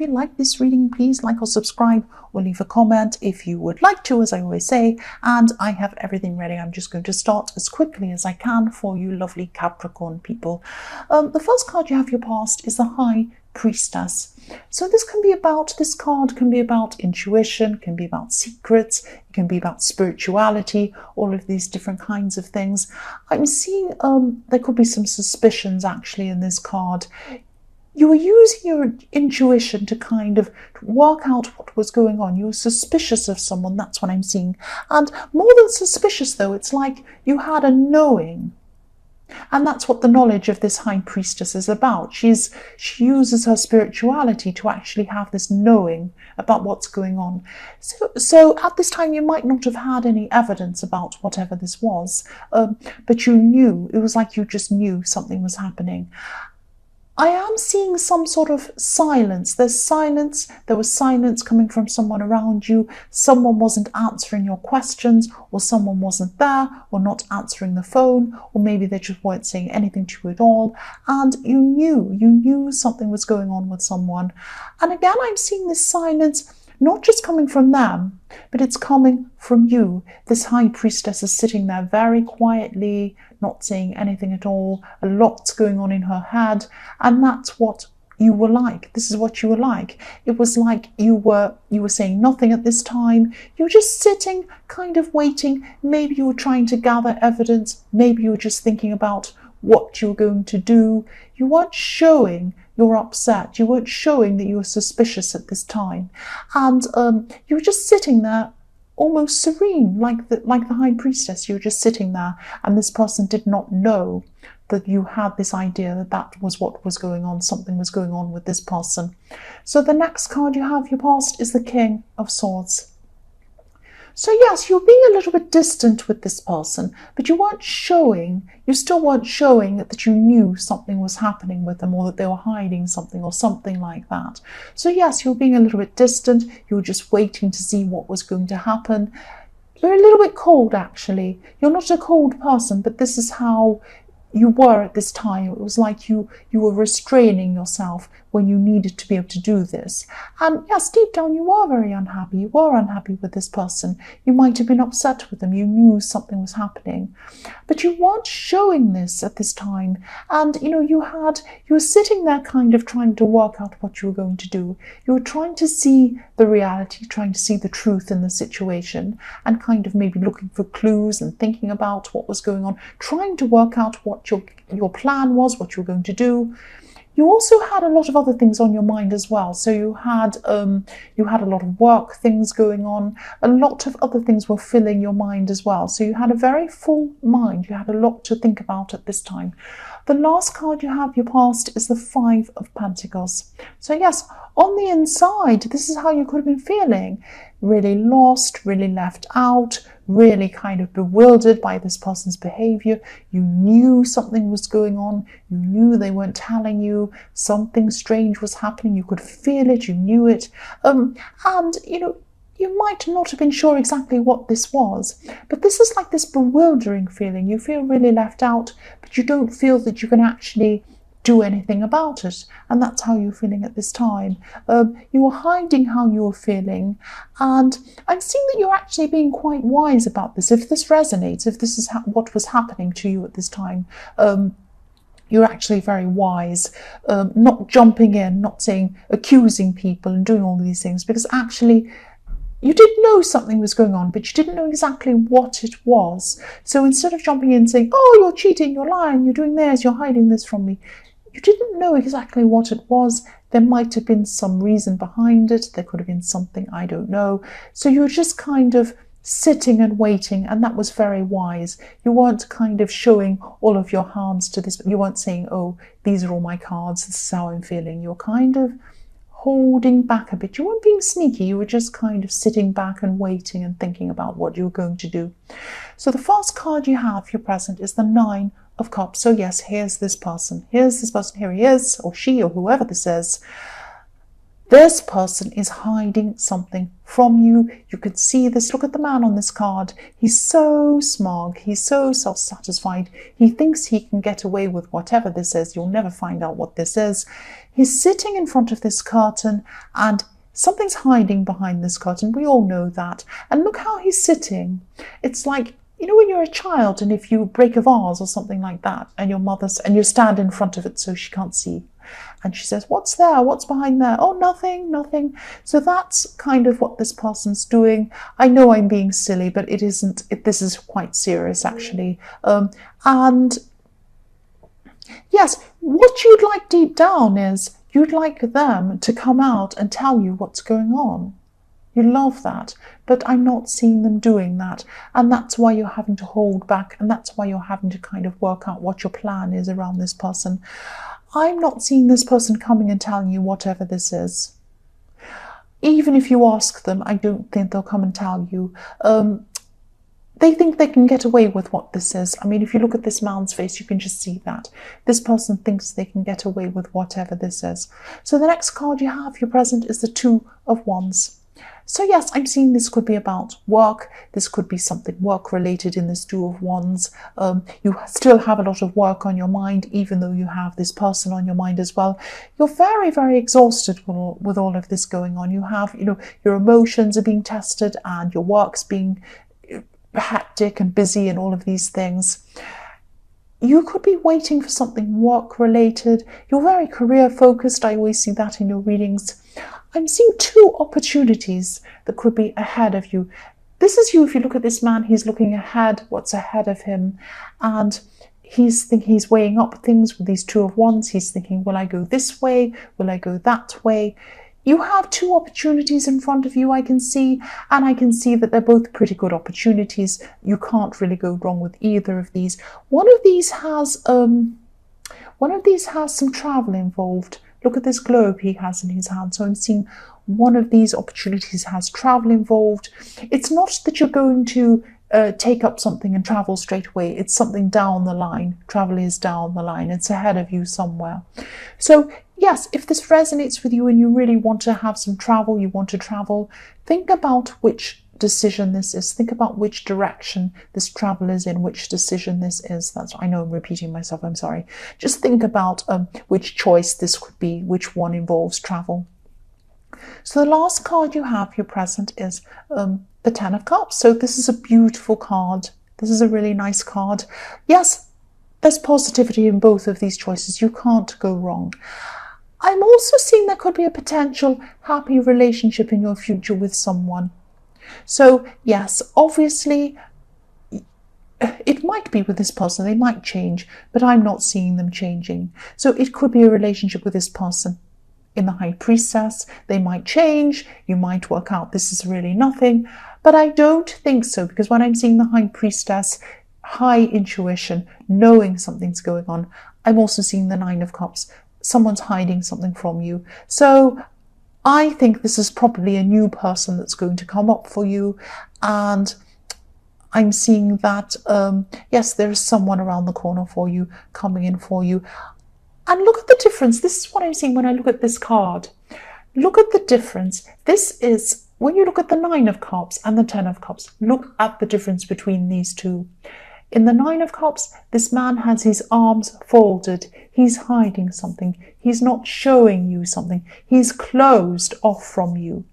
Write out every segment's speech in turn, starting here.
If you like this reading, please like or subscribe or leave a comment if you would like to, as I always say. And I have everything ready. I'm just going to start as quickly as I can for you lovely Capricorn people. The first card you have your past is the High Priestess. So this card can be about intuition, can be about secrets, it can be about spirituality, all of these different kinds of things. I'm seeing there could be some suspicions actually in this card. You were using your intuition to kind of work out what was going on. You were suspicious of someone, that's what I'm seeing. And more than suspicious though, it's like you had a knowing. And that's what the knowledge of this High Priestess is about. She uses her spirituality to actually have this knowing about what's going on. So at this time, you might not have had any evidence about whatever this was, but you knew. It was like you just knew something was happening. I am seeing some sort of silence. There's silence. There was silence coming from someone around you. Someone wasn't answering your questions, or someone wasn't there, or not answering the phone, or maybe they just weren't saying anything to you at all. And you knew something was going on with someone. And again, I'm seeing this silence not just coming from them, but it's coming from you. This High Priestess is sitting there very quietly, not saying anything at all. A lot's going on in her head, and that's what you were like. This is what you were like. It was like you were saying nothing at this time. You were just sitting, kind of waiting. Maybe you were trying to gather evidence. Maybe you were just thinking about what you were going to do. You weren't showing you're upset. You weren't showing that you were suspicious at this time. And you were just sitting there almost serene, like the High Priestess. You were just sitting there, and this person did not know that you had this idea that was what was going on. Something was going on with this person. So the next card you have your past is the King of Swords. So yes, you're being a little bit distant with this person, but you still weren't showing that you knew something was happening with them, or that they were hiding something or something like that. So yes, you're being a little bit distant. You were just waiting to see what was going to happen. You're a little bit cold, actually. You're not a cold person, but this is how you were at this time. It was like you were restraining yourself when you needed to be able to do this. And yes, deep down you were very unhappy. You were unhappy with this person. You might have been upset with them. You knew something was happening. But you weren't showing this at this time. And you were sitting there kind of trying to work out what you were going to do. You were trying to see the reality, trying to see the truth in the situation, and kind of maybe looking for clues and thinking about what was going on, trying to work out what your plan was, what you were going to do. You also had a lot of other things on your mind as well. So you had a lot of work things going on. A lot of other things were filling your mind as well. So you had a very full mind. You had a lot to think about at this time. The last card you have your past is the Five of Pentacles. So yes, on the inside, this is how you could have been feeling. Really lost, really left out, really kind of bewildered by this person's behavior. You knew something was going on. You knew they weren't telling you. Something strange was happening. You could feel it. You knew it. You might not have been sure exactly what this was, but this is like this bewildering feeling. You feel really left out, but you don't feel that you can actually do anything about it. And that's how you're feeling at this time. You were hiding how you were feeling. And I'm seeing that you're actually being quite wise about this. If this resonates, if this is what was happening to you at this time, you're actually very wise, not jumping in, not accusing people and doing all these things, because actually you did know something was going on, but you didn't know exactly what it was. So instead of jumping in saying, oh, you're cheating, you're lying, you're doing this, you're hiding this from me, you didn't know exactly what it was. There might have been some reason behind it. There could have been something, I don't know. So you were just kind of sitting and waiting, and that was very wise. You weren't kind of showing all of your hands to this. You weren't saying, oh, these are all my cards, this is how I'm feeling. You're kind of holding back a bit. You weren't being sneaky. You were just kind of sitting back and waiting and thinking about what you were going to do. So the first card you have, your present, is the Nine of Cups. So yes, here's this person. Here's this person. Here he is, or she, or whoever this is. This person is hiding something from you. You could see this. Look at the man on this card. He's so smug. He's so self-satisfied. He thinks he can get away with whatever this is. You'll never find out what this is. He's sitting in front of this curtain and something's hiding behind this curtain. We all know that. And look how he's sitting. It's like, you know, when you're a child and if you break a vase or something like that and you stand in front of it so she can't see. And she says, what's there? What's behind there? Oh, nothing, nothing. So that's kind of what this person's doing. I know I'm being silly, but it isn't. This is quite serious, actually. And yes, what you'd like deep down is you'd like them to come out and tell you what's going on. You love that, but I'm not seeing them doing that. And that's why you're having to hold back. And that's why you're having to kind of work out what your plan is around this person. I'm not seeing this person coming and telling you whatever this is. Even if you ask them, I don't think they'll come and tell you. They think they can get away with what this is. I mean, if you look at this man's face, you can just see that. This person thinks they can get away with whatever this is. So the next card you have, your present, is the Two of Wands. So yes, I'm seeing this could be about work. This could be something work-related in this Two of Wands. You still have a lot of work on your mind, even though you have this person on your mind as well. You're very, very exhausted with all of this going on. You have, you know, your emotions are being tested and your work's being hectic and busy and all of these things. You could be waiting for something work-related. You're very career-focused. I always see that in your readings. I'm seeing two opportunities that could be ahead of you. This is you. If you look at this man, he's looking ahead, what's ahead of him. And he's weighing up things with these Two of Wands. He's thinking, will I go this way? Will I go that way? You have two opportunities in front of you, I can see, and I can see that they're both pretty good opportunities. You can't really go wrong with either of these. One of these has some travel involved. Look at this globe he has in his hand. So I'm seeing one of these opportunities has travel involved. It's not that you're going to take up something and travel straight away. It's something down the line. Travel is down the line. It's ahead of you somewhere. So yes, if this resonates with you and you really want to have some travel, you want to travel, think about which decision this is. Think about which direction this travel is in, which decision this is. I know I'm repeating myself, I'm sorry. Just think about which choice this could be, which one involves travel. So the last card you have, your present, is the Ten of Cups. So this is a beautiful card. This is a really nice card. Yes, there's positivity in both of these choices. You can't go wrong. I'm also seeing there could be a potential happy relationship in your future with someone. So yes, obviously it might be with this person, they might change, but I'm not seeing them changing. So it could be a relationship with this person. In the High Priestess, they might change, you might work out this is really nothing, but I don't think so, because when I'm seeing the High Priestess, high intuition, knowing something's going on, I'm also seeing the Nine of Cups. Someone's hiding something from you. So I think this is probably a new person that's going to come up for you. And I'm seeing that, yes, there is someone around the corner for you, coming in for you. And look at the difference. This is what I'm seeing when I look at this card. Look at the difference. This is, when you look at the Nine of Cups and the Ten of Cups, look at the difference between these two. In the Nine of Cups, this man has his arms folded. He's hiding something. He's not showing you something. He's closed off from you.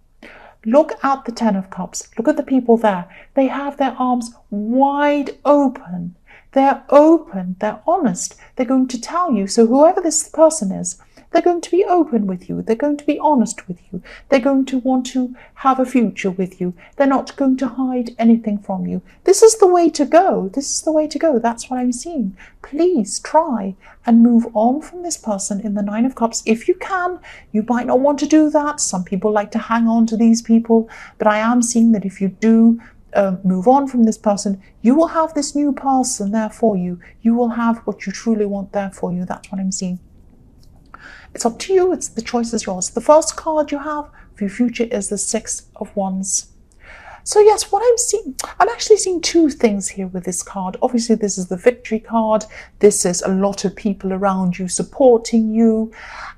Look at the Ten of Cups. Look at the people there. They have their arms wide open. They're open. They're honest. They're going to tell you. So whoever this person is, they're going to be open with you. They're going to be honest with you. They're going to want to have a future with you. They're not going to hide anything from you. This is the way to go. This is the way to go. That's what I'm seeing. Please try and move on from this person in the Nine of Cups. If you can, you might not want to do that. Some people like to hang on to these people. But I am seeing that if you do move on from this person, you will have this new person there for you. You will have what you truly want there for you. That's what I'm seeing. It's up to you. The choice is yours. The first card you have for your future is the Six of Wands. So yes, what I'm seeing, I'm actually seeing two things here with this card. Obviously, this is the victory card. This is a lot of people around you supporting you.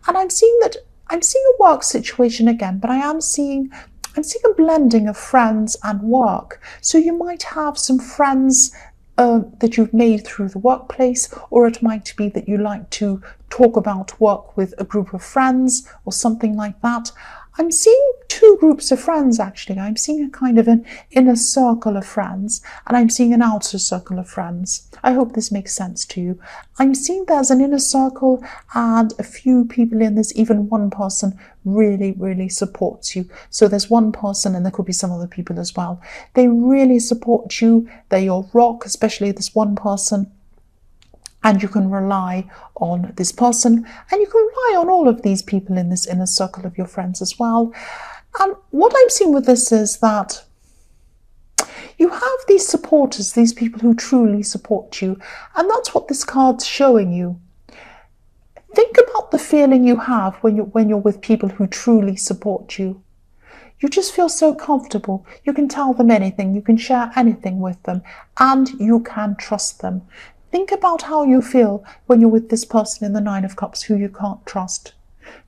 And I'm seeing that I'm seeing a work situation again, but I'm seeing a blending of friends and work. So you might have some friends that you've made through the workplace, or it might be that you like to talk about work with a group of friends or something like that. I'm seeing two groups of friends actually. I'm seeing a kind of an inner circle of friends, and I'm seeing an outer circle of friends. I hope this makes sense to you. I'm seeing there's an inner circle and a few people in this, even one person really, really supports you. So there's one person, and there could be some other people as well. They really support you. They're your rock, especially this one person. And you can rely on this person, and you can rely on all of these people in this inner circle of your friends as well. And what I'm seeing with this is that you have these supporters, these people who truly support you, and that's what this card's showing you. Think about the feeling you have when you're with people who truly support you. You just feel so comfortable. You can tell them anything, you can share anything with them, and you can trust them. Think about how you feel when you're with this person in the Nine of Cups who you can't trust.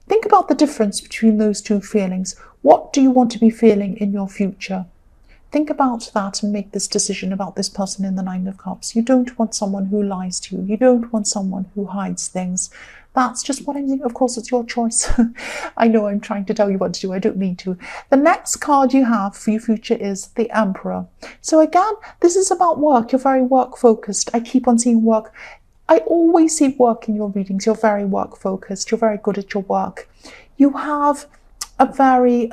Think about the difference between those two feelings. What do you want to be feeling in your future? Think about that and make this decision about this person in the Nine of Cups. You don't want someone who lies to you. You don't want someone who hides things. That's just what I'm saying. Of course, it's your choice. I know I'm trying to tell you what to do. I don't need to. The next card you have for your future is the Emperor. So again, this is about work. You're very work focused. I keep on seeing work. I always see work in your readings. You're very work focused. You're very good at your work. You have a very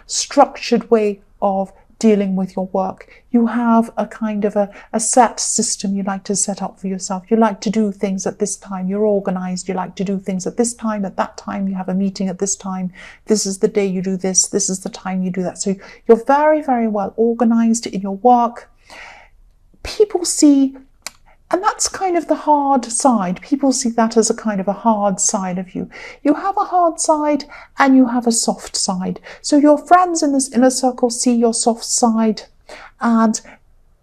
structured way of dealing with your work. You have a kind of a set system you like to set up for yourself. You like to do things at this time. You're organized. You like to do things at this time, at that time. You have a meeting at this time. This is the day you do this. This is the time you do that. So you're very, very well organized in your work. People see, and that's kind of the hard side. People see that as a kind of a hard side of you. You have a hard side and you have a soft side. So your friends in this inner circle see your soft side, and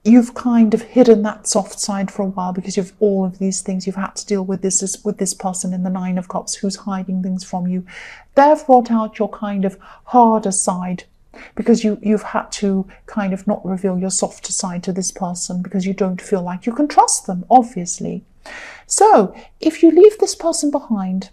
you've kind of hidden that soft side for a while because you've all of these things you've had to deal with this person in the Nine of Cups who's hiding things from you. They've brought out your kind of harder side, because you've had to kind of not reveal your softer side to this person because you don't feel like you can trust them, obviously. So if you leave this person behind,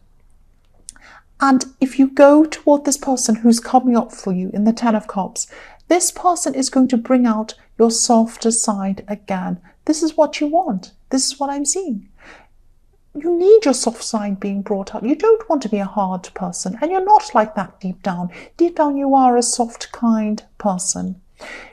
and if you go toward this person who's coming up for you in the Ten of Cups, this person is going to bring out your softer side again. This is what you want. This is what I'm seeing. You need your soft side being brought out. You don't want to be a hard person, and you're not like that deep down. Deep down, you are a soft, kind person.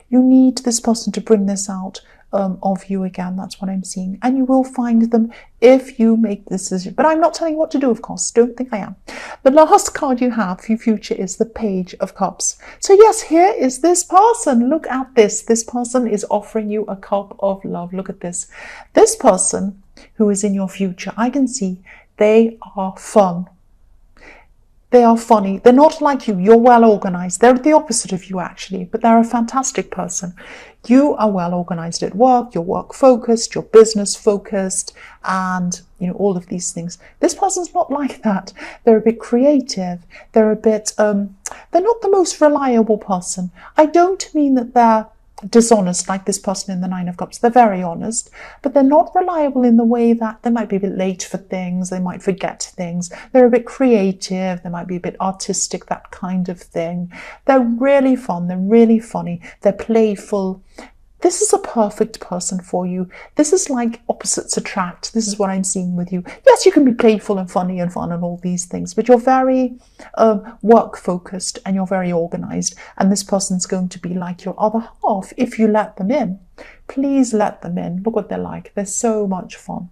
You need this person to bring this out of you again. That's what I'm seeing. And you will find them if you make this decision. But I'm not telling you what to do, of course. Don't think I am. The last card you have for your future is the Page of Cups. So yes, here is this person. Look at this. This person is offering you a cup of love. Look at this. This person who is in your future, I can see they are fun. They are funny. They're not like you. You're well organized. They're the opposite of you, actually, but they're a fantastic person. You are well organized at work. You're work focused. You're business focused, and all of these things. This person's not like that. They're a bit creative. They're a bit. They're not the most reliable person. I don't mean that they're dishonest like this person in the Nine of Cups. They're very honest, but they're not reliable in the way that they might be a bit late for things, they might forget things, they're a bit creative, they might be a bit artistic, that kind of thing. They're really fun, they're really funny, they're playful. This is a perfect person for you. This is like opposites attract. This is what I'm seeing with you. Yes, you can be playful and funny and fun and all these things, but you're very work focused and you're very organized. And this person's going to be like your other half if you let them in. Please let them in. Look what they're like. They're so much fun.